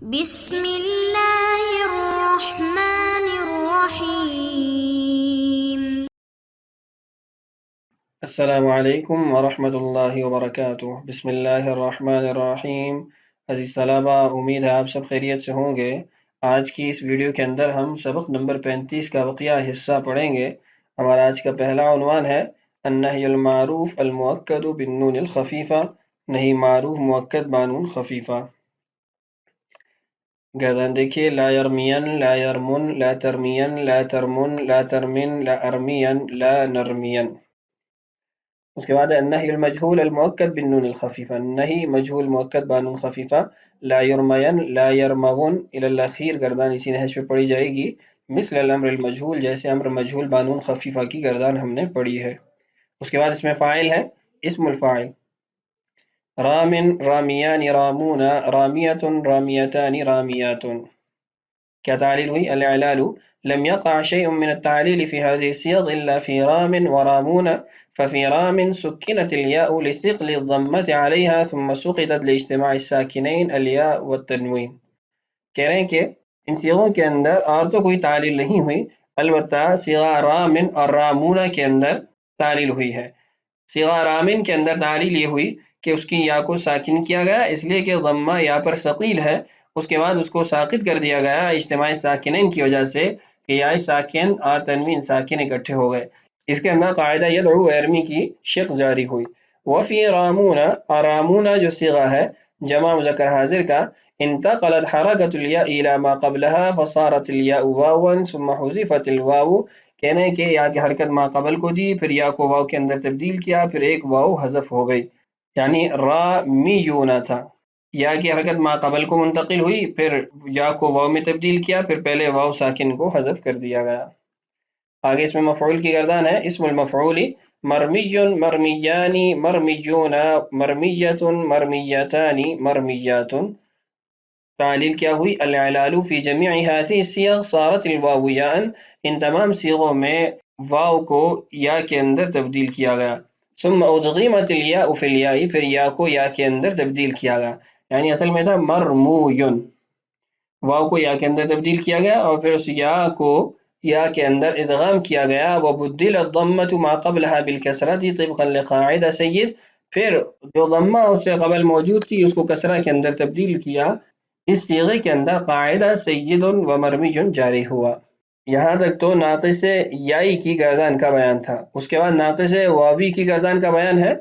بسم اللہ الرحمن الرحیم۔ السلام علیکم ورحمۃ اللہ وبرکاتہ۔ بسم اللہ الرحمن الرحیم۔ عزیز طلبہ، امید ہے آپ سب خیریت سے ہوں گے۔ آج کی اس ویڈیو کے اندر ہم سبق نمبر 35 کا بقیہ حصہ پڑھیں گے۔ ہمارا آج کا پہلا عنوان ہے النہی المعروف المؤکد بالنون الخفیفہ، نہی معروف مؤکد بانون خفیفہ۔ گردان دیکھیے، لا یرمین، لا یرمن، لا ترمین، لا ترمن، لا ترمن، لا ارمین، لا نرمین۔ اس کے بعد ہے النہی المجہول المؤکد بالنون الخفیفہ، نہی مجہول مؤکد بانون خفیفہ۔ لا یرمین، لا یرمغن الی الاخیر، گردان اسی نہج پہ پڑھی جائے گی، مثل الامر المجہول، جیسے امر مجہول بانون خفیفہ کی گردان ہم نے پڑھی ہے۔ اس کے بعد اس میں فاعل ہے اسم الفاعل، رام رامیان رامون، رامیۃ رامیتان رامیات۔ کیا تعلیل ہوئی؟ الاعلال لم يقع شيء من التعليل في هذه الصيغ إلا في رام ورامون، ففي رام سكنت الياء لثقل الضمة عليها ثم سقطت لاجتماع الساكنين الياء والتنوين۔ کہہ رہے ہیں کہ ان صیغوں کے اندر اور تو کوئی تعلیل نہیں ہوئی، البتہ صیغہ رامن اور رامونہ کے اندر تعلیل ہوئی ہے۔ صیغہ رامن کے اندر تعلیل یہ ہوئی کہ اس کی یا کو ساکن کیا گیا، اس لیے کہ ضمہ یا پر ثقیل ہے، اس کے بعد اس کو ساقط کر دیا گیا اجتماع ساکنین کی وجہ سے کہ یا ساکن اور تنوین ساکن اکٹھے ہو گئے۔ اس کے اندر قاعدہ یدعو ارمی کی شق جاری ہوئی۔ وفی رامون، اور رامونہ جو صیغہ ہے جمع مذکر حاضر کا، انتقلت حرکت الیاء الی ما قبلها فصارت الیاء واوا ثم حذفت الواو، کہنے کہ یا کی حرکت ما قبل کو دی، پھر یا کو واو کے اندر تبدیل کیا، پھر ایک واو حذف ہو گئی، یعنی رامیون تھا۔ یا کی حرکت ما قبل کو منتقل ہوئی، پھر یا کو واو میں تبدیل کیا، پھر پہلے واو ساکن کو حذف کر دیا گیا۔ آگے اس میں مفعول کی گردان ہے اسم المفعول، مرمی مرمیان مرمیون مرمیۃ مرمیتان مرمیات۔ تعلیل کیا ہوئی؟ الاعلال فی جمیع هذه الصیغ صارت الواو یاء، ان تمام صیغوں میں واو کو یا کے اندر تبدیل کیا گیا۔ ثم ادغمت الیاء فی الیاء، پھر یا کو یا کے اندر تبدیل کیا گیا، یعنی اصل میں تھا مرمویون، واو کو یا کے اندر تبدیل کیا گیا اور پھر اس یا کو یا کے اندر ادغام کیا گیا۔ وبدل الضمۃ ما قبلها بالکسرۃ طبقا لقاعدہ سید، پھر جو ضمہ اس سے قبل موجود تھی اس کو کسرہ کے اندر تبدیل کیا، اس صیغے کے اندر قاعدہ سید و مرمی جاری ہوا۔ یہاں تک تو ناقص یائی کی گردان کا بیان تھا۔ اس کے بعد ناقص واوی کی گردان کا بیان ہے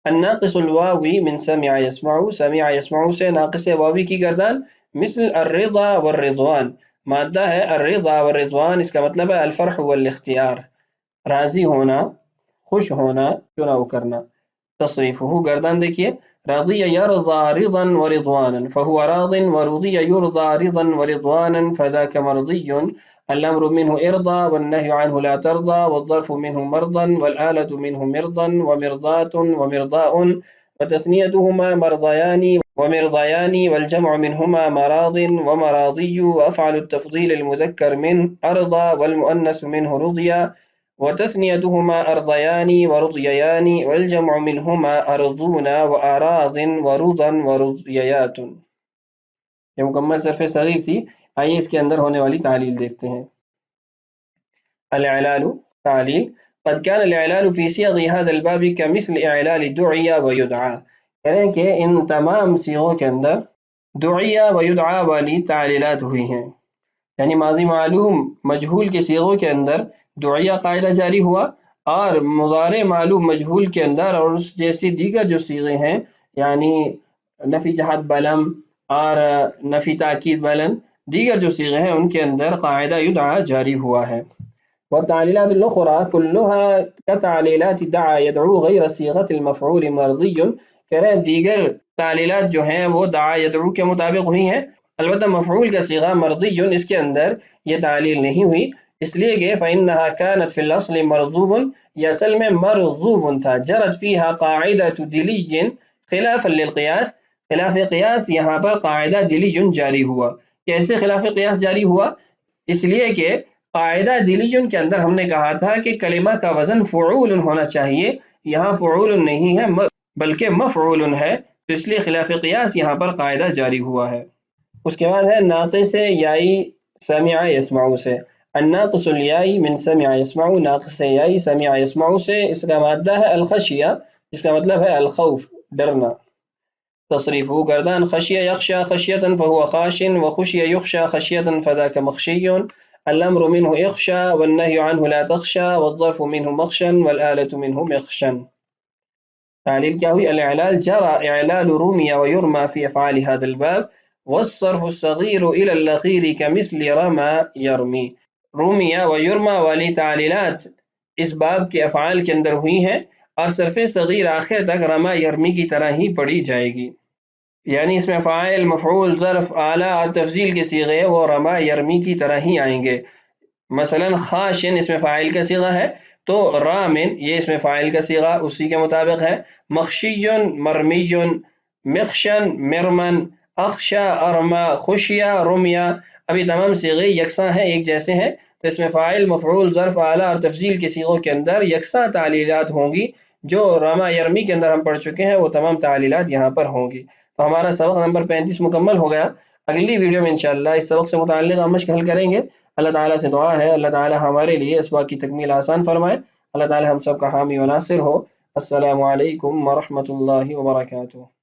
الناقص الواوی من سمع یسمع، سمع یسمع سے ناقص واوی کی گردان، مثل الرضا والرضوان، مادہ ہے الرضا والرضوان، اس کا مطلب ہے الفرح والاختیار، راضی ہونا، خوش ہونا، چناؤ کرنا۔ تصریفہ گردان دیکھیے، رضی یرضى رضا ورضوانا فهو راض، ورضی یرضى رضا ورضوانا فذاك مرضی۔ الامر منه ارضى والنهي عنه لا ترضى، والظرف منه مرضا والآلة منه مرضا ومرضات ومرضاء، وتثنيتهما مرضيان ومرضيان، والجمع منهما مراض ومراضي، وأفعل التفضيل المذكر من أرضى والمؤنث منه رضيا، وتثنيتهما أرضيان ورضيان، والجمع منهما أرضون وأراض ورضا ورضيات۔ یہ مکمل صرف صغیر تھی، آئیے اس کے اندر ہونے والی تعلیل دیکھتے ہیں۔ الاعلال تعلیل، قد كان الاعلال في صيغ هذا الباب كمثل اعلال دعي ويدعى، کہہ رہے ہیں کہ ان تمام صیغوں کے اندر دعیہ و یدعا والی تعلیلات ہوئی ہیں، یعنی ماضی معلوم مجہول کے صیغوں کے اندر دعیہ قاعدہ جاری ہوا، اور مضارع معلوم مجہول کے اندر اور اس جیسی دیگر جو صیغے ہیں، یعنی نفی جہت بلم اور نفی تاکید بلن، دیگر جو صیغے ہیں ان کے اندر قاعدہ یدعا جاری ہوا ہے۔ والتعلیلات الاخرى كلها كتعلیلات دعا يدعو غیر صیغة المفعول مرضی، کہہ رہے ہیں دیگر تعلیلات جو ہیں وہ دعا یدعو کے مطابق ہوئی ہیں، البتہ مفعول کا صیغہ مرضی اس کے اندر یہ تعلیل نہیں ہوئی، اس لیے کہ فإنها كانت في الأصل مرضوب، یہ اصل میں مرضوب تھا، جرت فيها قاعدة دلی خلافا للقیاس، خلاف قیاس یہاں پر قاعدہ دلی جاری ہوا۔ کیسے خلاف قیاس جاری ہوا؟ اس لیے کہ قاعدہ دلی کے اندر ہم نے کہا تھا کہ کلمہ کا وزن فعول ہونا چاہیے، یہاں فعول نہیں ہے بلکہ مفعول ہے، تو اس لیے خلاف قیاس یہاں پر قاعدہ جاری ہوا ہے۔ اس کے بعد ہے ناقص یائی سمع یسمع سے. الناقص الیائی من سمع یسمع، ناقص یائی سمع یسمع سے اس کا مادہ ہے الخشیہ، جس کا مطلب ہے الخوف، ڈرنا. تصریف گردان خشیہ یخشى خشیة فهو خاش، وخشی یخشى خشیة فذاك مخشی. الأمر منه اخشى والنهي عنه لا تخشى والظرف منه مخشا والآلة منه مخشا. تعليل کیا ہوئی؟ الإعلال جرى إعلال رمي ويرمى في أفعال هذا الباب، والصرف الصغير إلى الأخير كمثل رمى يرمي. رمي ويرمى والی تعلیلات اس باب کے افعال کے اندر ہوئی ہیں، اور صرف صغیر آخر تک رما یرمی کی طرح ہی پڑھی جائے گی. یعنی اس میں فاعل، مفعول، ظرف، اعلیٰ اور تفضیل کے صیغے وہ رما یرمی کی طرح ہی آئیں گے. مثلا خاشن اس میں فاعل کا صیغہ ہے، تو رامن یہ اس میں فاعل کا صیغہ اسی کے مطابق ہے. مخشیٌ مرمیٌ، مخشن مرمن، اخشا ارما، خشیہ رمیا. ابھی تمام صیغے یکساں ہیں، ایک جیسے ہیں، تو اس میں فاعل، مفعول، ظرف، اعلیٰ اور تفضیل کے صیغوں کے اندر یکساں تعلیلات ہوں گی. جو رما یرمی کے اندر ہم پڑھ چکے ہیں وہ تمام تعلیلات یہاں پر ہوں گی. تو ہمارا سبق نمبر 35 مکمل ہو گیا. اگلی ویڈیو میں انشاءاللہ اس سبق سے متعلق ہم مشق حل کریں گے. اللہ تعالیٰ سے دعا ہے اللہ تعالیٰ ہمارے لیے اسباق کی تکمیل آسان فرمائے. اللہ تعالیٰ ہم سب کا حامی و ناصر ہو. السلام علیکم ورحمۃ اللہ وبرکاتہ.